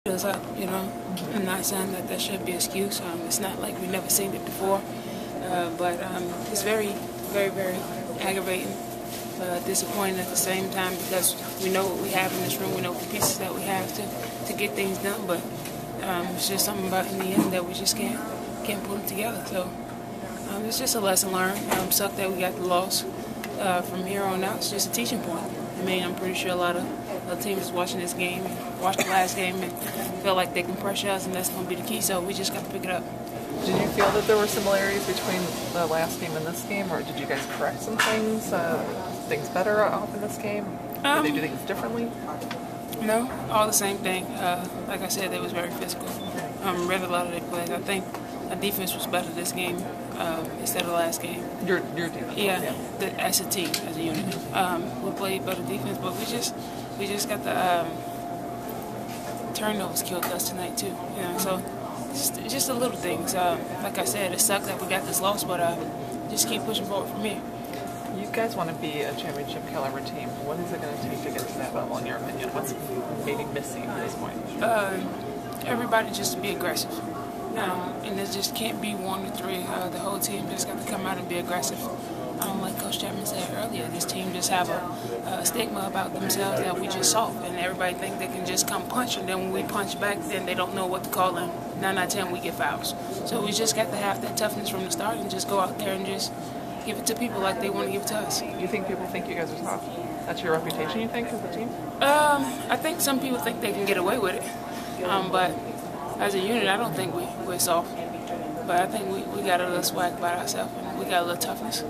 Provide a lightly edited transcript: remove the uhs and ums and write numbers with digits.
Us up, you know. I'm not saying that that should be an excuse. It's not like we've never seen it before, but it's very, very, very aggravating, disappointing at the same time because we know what we have in this room. We know the pieces that we have to get things done, but it's just something about in the end that we just can't put them together. So it's just a lesson learned. Suck that we got the loss. From here on out, it's just a teaching point. I mean, I'm pretty sure a lot of teams watching this game, watched the last game, and feel like they can pressure us, and that's going to be the key. So we just got to pick it up. Did you feel that there were similarities between the last game and this game, or did you guys correct some things, better off in this game? Did they do things differently? No, all the same thing. Like I said, it was very physical. Read a lot of their plays. I think our defense was better this game instead of the last game. Your defense? Yeah, as a team, as a unit. We played better defense, but we just got the turnovers killed us tonight too. You know, so just the little things. Like I said, it sucked that we got this loss, but just keep pushing forward from here. You guys want to be a championship caliber team. What is it going to take to get to that level, in your opinion? What's maybe missing at this point? Everybody just to be aggressive. And it just can't be 1 to 3. The whole team just got to come out and be aggressive. Like Coach Chapman said earlier, this team just have a stigma about themselves that we just soft, and everybody think they can just come punch, and then when we punch back, then they don't know what to call, and 9 out of 10 we get fouls. So we just got to have that toughness from the start and just go out there and just give it to people like they want to give it to us. You think people think you guys are soft? That's your reputation, you think, as a team? I think some people think they can get away with it, but as a unit, I don't think we're soft. But I think we got a little swag about ourselves, and we got a little toughness.